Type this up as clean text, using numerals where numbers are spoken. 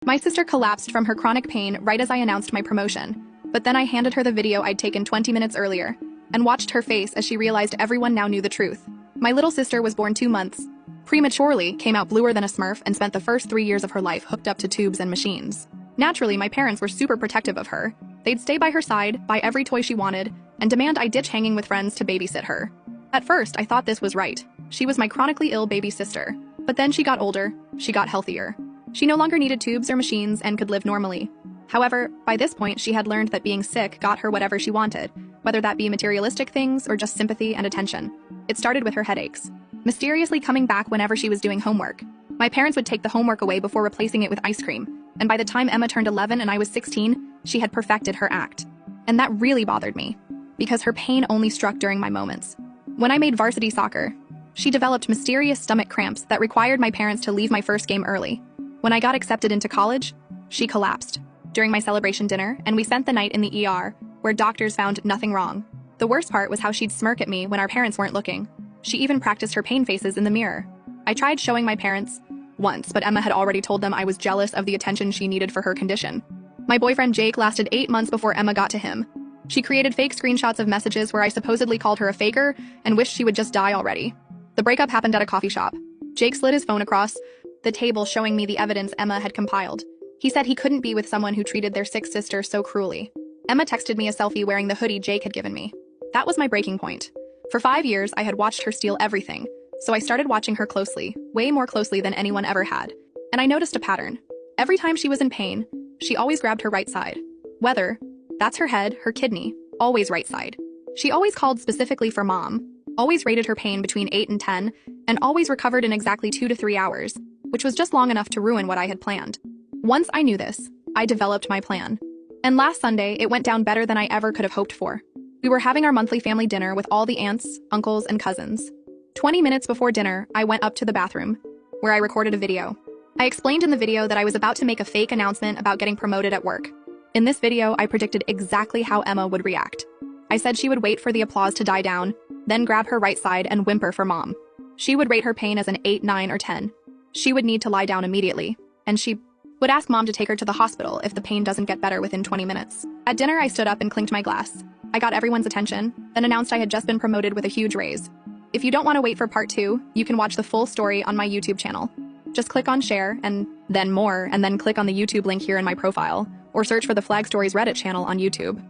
My sister collapsed from her chronic pain right as I announced my promotion, but then I handed her the video I'd taken 20 minutes earlier and watched her face as she realized everyone now knew the truth. My little sister was born 2 months prematurely, came out bluer than a Smurf, and spent the first 3 years of her life hooked up to tubes and machines. Naturally, my parents were super protective of her. They'd stay by her side, buy every toy she wanted, and demand I ditch hanging with friends to babysit her. At first, I thought this was right. She was my chronically ill baby sister. But then she got older, she got healthier. She no longer needed tubes or machines and could live normally. However, by this point, she had learned that being sick got her whatever she wanted, whether that be materialistic things or just sympathy and attention. It started with her headaches, mysteriously coming back whenever she was doing homework. My parents would take the homework away before replacing it with ice cream, and by the time Emma turned 11 and I was 16, she had perfected her act. And that really bothered me, because her pain only struck during my moments. When I made varsity soccer, she developed mysterious stomach cramps that required my parents to leave my first game early. When I got accepted into college, she collapsed during my celebration dinner, and we spent the night in the ER, where doctors found nothing wrong. The worst part was how she'd smirk at me when our parents weren't looking. She even practiced her pain faces in the mirror. I tried showing my parents once, but Emma had already told them I was jealous of the attention she needed for her condition. My boyfriend Jake lasted 8 months before Emma got to him. She created fake screenshots of messages where I supposedly called her a faker and wished she would just die already. The breakup happened at a coffee shop. Jake slid his phone across the table showing me the evidence Emma had compiled. He said he couldn't be with someone who treated their sick sister so cruelly. Emma texted me a selfie wearing the hoodie Jake had given me. That was my breaking point. For 5 years, I had watched her steal everything, so I started watching her closely, way more closely than anyone ever had. And I noticed a pattern. Every time she was in pain, she always grabbed her right side. Whether that's her head, her kidney, always right side. She always called specifically for mom, always rated her pain between 8 and 10, and always recovered in exactly 2 to 3 hours, which was just long enough to ruin what I had planned. Once I knew this, I developed my plan. And last Sunday, it went down better than I ever could have hoped for. We were having our monthly family dinner with all the aunts, uncles, and cousins. 20 minutes before dinner, I went up to the bathroom, where I recorded a video. I explained in the video that I was about to make a fake announcement about getting promoted at work. In this video, I predicted exactly how Emma would react. I said she would wait for the applause to die down, then grab her right side and whimper for mom. She would rate her pain as an 8, 9, or 10. She would need to lie down immediately, and she would ask mom to take her to the hospital if the pain doesn't get better within 20 minutes. At dinner, I stood up and clinked my glass. I got everyone's attention, then announced I had just been promoted with a huge raise. If you don't want to wait for part 2, you can watch the full story on my YouTube channel. Just click on share, and then more, and then click on the YouTube link here in my profile, or search for the Flag Stories Reddit channel on YouTube.